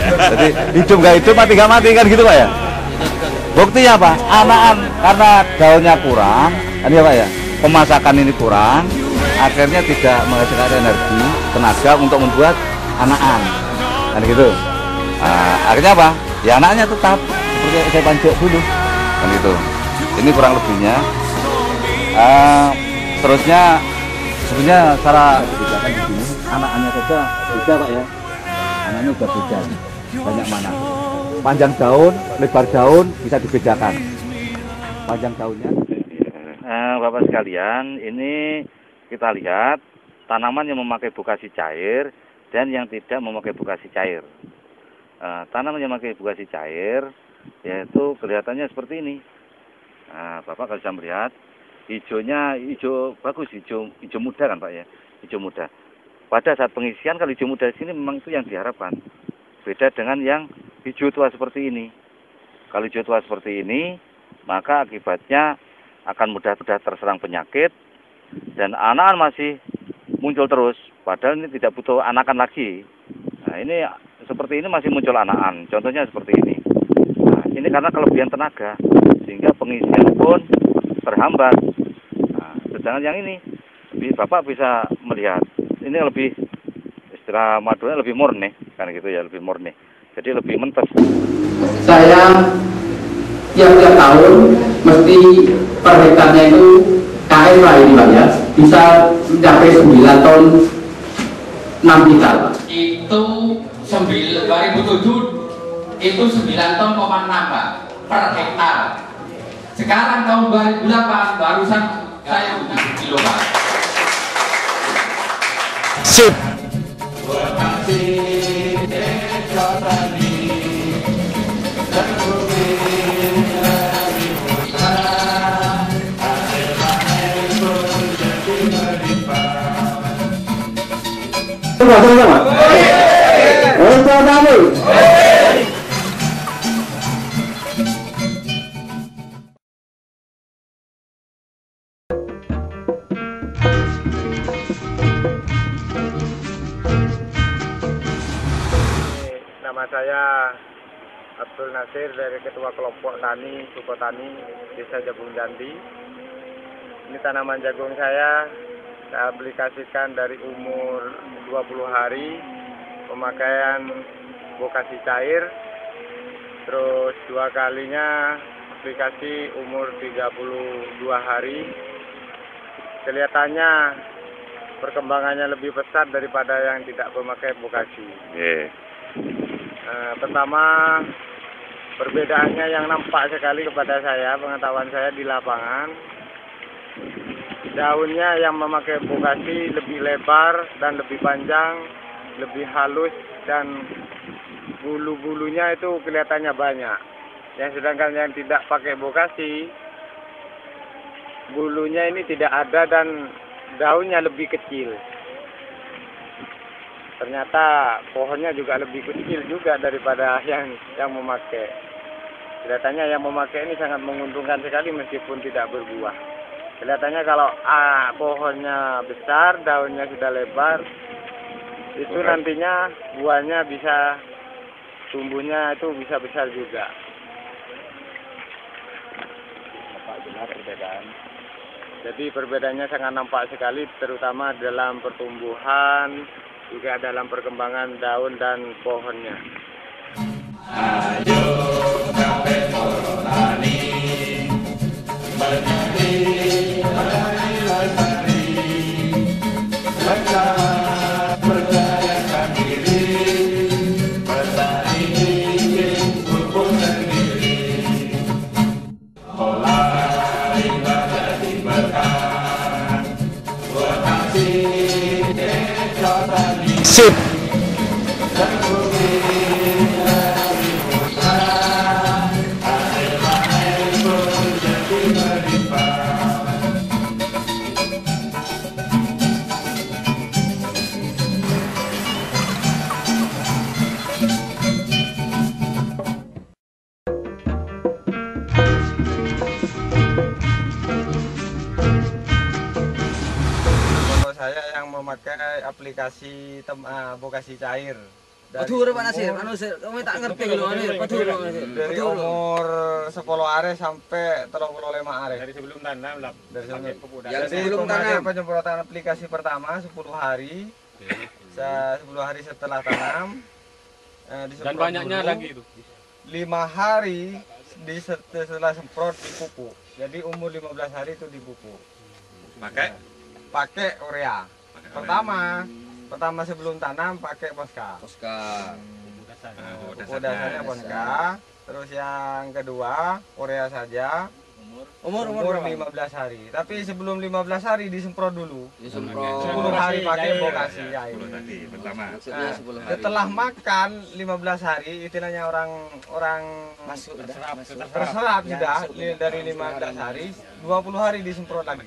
Jadi hidup nggak hidup, mati nggak mati kan gitu Pak ya. Buktinya apa? Anakan karena daunnya kurang, kan ya Pak ya. Pemasakan ini kurang, akhirnya tidak menghasilkan energi, tenaga untuk membuat anakan, kan gitu. Akhirnya apa? Ya anaknya tetap seperti saya panjat dulu, kan gitu. Ini kurang lebihnya. Terusnya sebenarnya cara kebijakan di sini anak-anaknya saja beda Pak ya. Anaknya udah beda, banyak mana. Panjang daun, lebar daun bisa dibedakan. Panjang daunnya. Bapak sekalian, ini kita lihat tanaman yang memakai bokasi cair dan yang tidak memakai bokasi cair. Tanaman yang memakai bokasi cair yaitu kelihatannya seperti ini. Bapak kalau bisa melihat hijaunya hijau bagus, hijau muda kan Pak ya, hijau muda. Pada saat pengisian kalau hijau muda di sini memang itu yang diharapkan. Beda dengan yang hijau tua seperti ini. Kalau hijau tua seperti ini, maka akibatnya akan mudah terserang penyakit dan anakan masih muncul terus. Padahal ini tidak butuh anakan lagi. Nah ini seperti ini masih muncul anakan. Contohnya seperti ini. Nah, ini karena kelebihan tenaga sehingga pengisian pun terhambat. Nah, sedangkan yang ini, Bapak bisa melihat ini lebih istilah madunya lebih murni, kan gitu ya, lebih murni. Jadi lebih mentes. Saya tiap-tiap tahun mesti per hektarnya itu KM lah ini Pak ya, bisa mencapai 9 ton 6 liter. Itu 2007 itu 9 ton 6 Pak per hektar. Sekarang tahun 2008 barusan saya punya kilo Pak. Sip. Sama-sama. Untuk kamu. Nama saya Abdul Nasir dari Ketua Kelompok Tani Sukotani Desa Jabung Jandi. Ini tanaman jagung saya aplikasikan dari umur 20 hari, pemakaian bokasi cair, terus 2 kalinya aplikasi umur 32 hari. Kelihatannya perkembangannya lebih pesat daripada yang tidak memakai bokasi. Pertama, perbedaannya yang nampak sekali kepada saya, pengetahuan saya di lapangan, daunnya yang memakai bokasi lebih lebar dan lebih panjang, lebih halus, dan bulu-bulunya itu kelihatannya banyak. Yang sedangkan yang tidak pakai bokasi, bulunya ini tidak ada dan daunnya lebih kecil. Ternyata pohonnya juga lebih kecil juga daripada yang memakai. Kelihatannya yang memakai ini sangat menguntungkan sekali meskipun tidak berbuah. Kelihatannya kalau pohonnya besar, daunnya sudah lebar, itu nantinya buahnya bisa, tumbuhnya itu bisa besar juga. Nampak jelas perbedaan. Jadi perbedaannya sangat nampak sekali, terutama dalam pertumbuhan, juga dalam perkembangan daun dan pohonnya. Ayo kabeh tani berhenti lestari, percayakan diri, bertani pupuk sendiri, mulai menjadi berkah buat kasih. Sip. Saya yang memakai aplikasi bokasi cair Pedur Pak Nasir, kamu tak ngerti lho Nasir, pedur Pak Nasir. Dari umur 10 hari sampai 35 hari. Dari sebelum tanam lah. Dari sebelum. Yang Jadi sebelum pemakaian tanam. penyemprotan aplikasi pertama 10 hari. 10 hari setelah tanam. Dan disemprot banyaknya dulu. lagi itu. 5 hari setelah semprot dipupuk. Jadi umur 15 hari itu dipupuk. Pakai urea. Pertama sebelum tanam pakai Poska. Pupuk dasarnya Poska. Terus yang kedua urea saja. Umur 15 hari. Tapi sebelum 15 hari disemprot dulu. 10 hari pakai Bokasi air. Maksudnya 10 hari. Setelah makan 15 hari, istilahnya orang Masuk terserap sudah dari 15 hari, 20 hari disemprot lagi.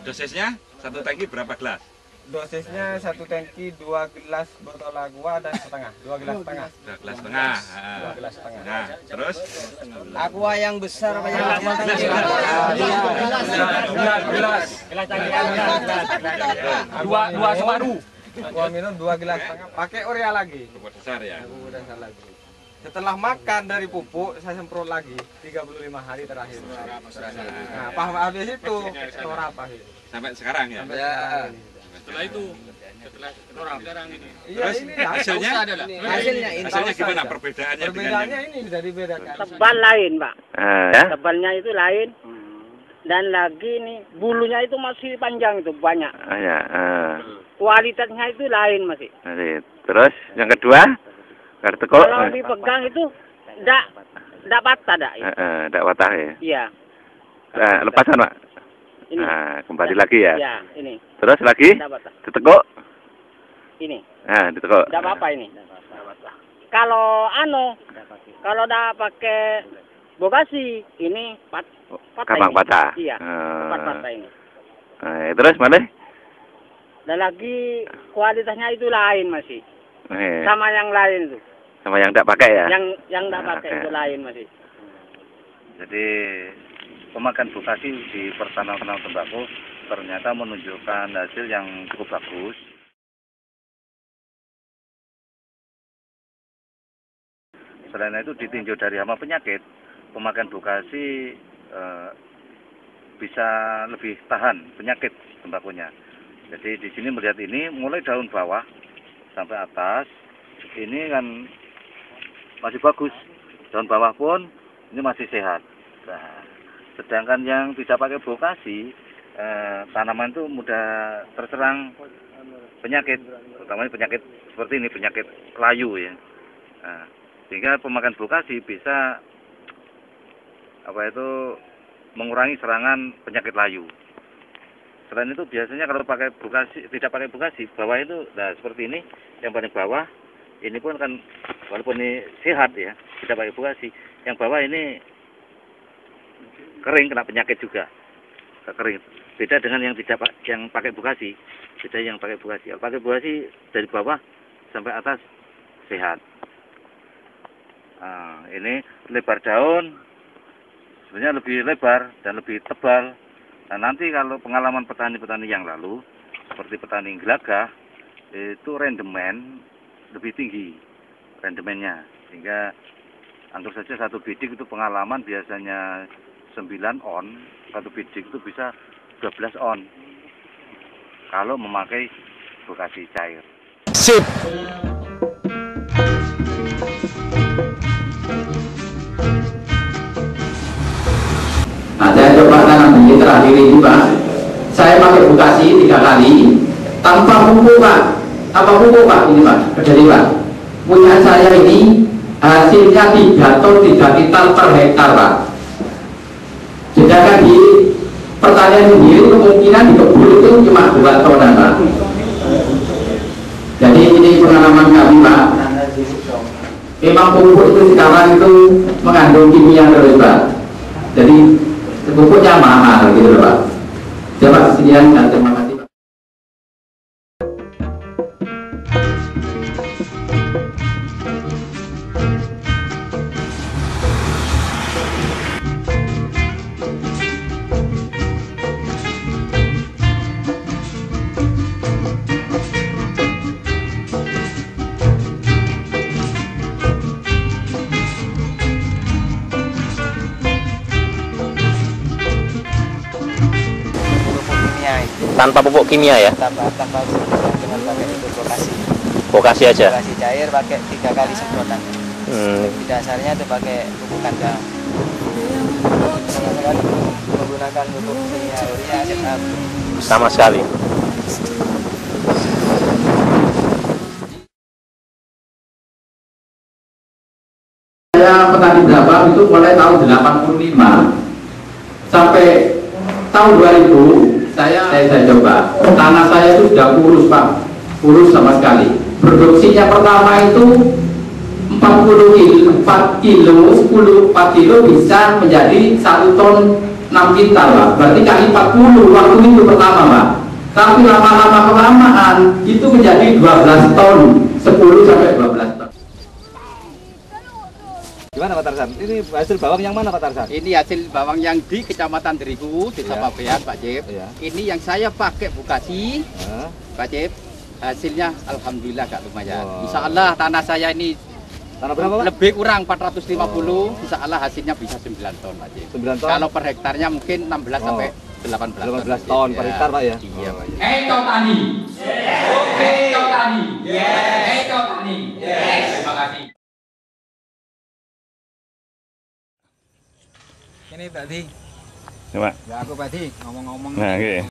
Dosisnya satu tangki berapa gelas? Dosisnya 1 tangki 2 gelas botol aqua dan setengah, 2 gelas setengah. 2 gelas setengah. 2 gelas setengah. Nah, terus Aqua yang besar apa yang Dua separuh. Aqua minum 2 gelas setengah, pakai urea lagi. pupuk dasar ya. Pupuk dasar lagi. Setelah makan dari pupuk, saya semprot lagi 35 hari terakhir. Nah, habis itu storap akhir. Sampai sekarang ya. Sampai sekarang ini. Setelah itu, setelah sekarang ini. Iya, Terus ini hasilnya hasilnya ini. hasilnya Tahu gimana saja. perbedaannya dengan Perbedaannya yang ini sudah dibedakan. Tebal lain, Pak. ya? Tebalnya itu lain. Dan lagi nih, bulunya itu masih panjang itu, banyak. Ya, Kualitasnya itu lain masih. terus yang kedua kartekol Kalau dipegang itu enggak patah dah. tidak patah ya. Iya, Lepasan Pak. ini. Kembali lagi ya. Iya, ini. Terus lagi Enggak patah. ditekuk. Ini. Ditekuk. Enggak apa-apa ini. Kalau kalau udah pakai Bokasi, ini patah. Gampang ini. patah. Iya, cepat patah ini. Terus mana? Dan lagi kualitasnya itu lain masih. Eh, Sama yang lain itu. sama yang tidak pakai ya. Yang enggak pakai Oke. itu lain masih. Jadi pemakaian Bokasi di pertanaman tembakau ternyata menunjukkan hasil yang cukup bagus. Selain itu ditinjau dari hama penyakit, pemakaian Bokasi bisa lebih tahan penyakit tembakunya. Jadi di sini melihat ini mulai daun bawah sampai atas ini kan masih bagus. Daun bawah pun ini masih sehat. Nah, sedangkan yang tidak pakai Bokasi, tanaman itu mudah terserang penyakit, utamanya penyakit seperti ini, penyakit layu ya. Nah, sehingga pemakaian Bokasi bisa mengurangi serangan penyakit layu. Selain itu biasanya kalau pakai Bokasi, tidak pakai Bokasi, bawah itu seperti ini, yang paling bawah ini pun kan walaupun ini sehat ya, tidak pakai Bokasi, yang bawah ini kering, kena penyakit juga, kering. Beda dengan yang pakai Bokasi, beda yang pakai Bokasi. Kalau pakai Bokasi dari bawah sampai atas sehat. Nah, ini lebar daun sebenarnya lebih lebar dan lebih tebal. Nah, nanti kalau pengalaman petani-petani yang lalu, seperti petani Gelagah, itu rendemen lebih tinggi, rendemennya. Sehingga anggap saja satu bidik itu pengalaman biasanya 9 on, satu bidik itu bisa 12 on. Kalau memakai Bokasi cair. Nah, saya coba tanam biji terakhir ini Pak. Saya pakai Bokasi 3 kali tanpa pupuk Pak. Tanpa pupuk Pak ini Pak. Jadi Pak, punya saya ini hasilnya 3 ton 3 kintal per hektar Pak. Sedangkan di pertanian sendiri kemungkinan di kebun itu cuma 2 tonan Pak. Jadi ini pengalaman kami Pak. Memang pupuk itu sekarang itu mengandung kimia terus Pak. Jadi pupuknya mahal gitu loh Pak. Coba sekian dan terima kasih Pak. Tanpa pupuk kimia ya? Tanpa dengan pakai itu vokasi. Vokasi aja? Vokasi cair pakai 3 kali semprotan. Di dasarnya itu pakai pupuk kandang. Sama sekali menggunakan pupuk kimia urea ZAP. Sama sekali. Saya petani Brabang itu mulai tahun 85 sampai tahun 2000 saya coba. Tanah saya itu sudah kurus Pak, kurus sama sekali. Produksinya pertama itu 4 kilo bisa menjadi 1 ton 6 kintal Pak. Berarti kali 40 waktu itu pertama Pak. Tapi lama-lama kelamaan itu menjadi 12 ton, 10 sampai 12 ton. Gimana Pak Tarzan? Ini hasil bawang yang mana Pak Tarzan? Ini hasil bawang yang di Kecamatan Terigu, Desa Pabean, Pak Jip. Ini yang saya pakai vokasi, Pak Jip. Hasilnya alhamdulillah agak lumayan. Insya Allah tanah saya ini tanah berapa Pak? Lebih kurang 450. Insya Allah hasilnya bisa 9 ton Pak Jip. 9 ton? Kalau per hektarnya mungkin 16 sampai 18 ton per hektar Pak ya? Iya Pak. Eko Tani. Eko Tani. Eko Tani. Terima kasih. Ini Pak Di. Coba. Ya aku Pak Di ngomong-ngomong. Nah, oke.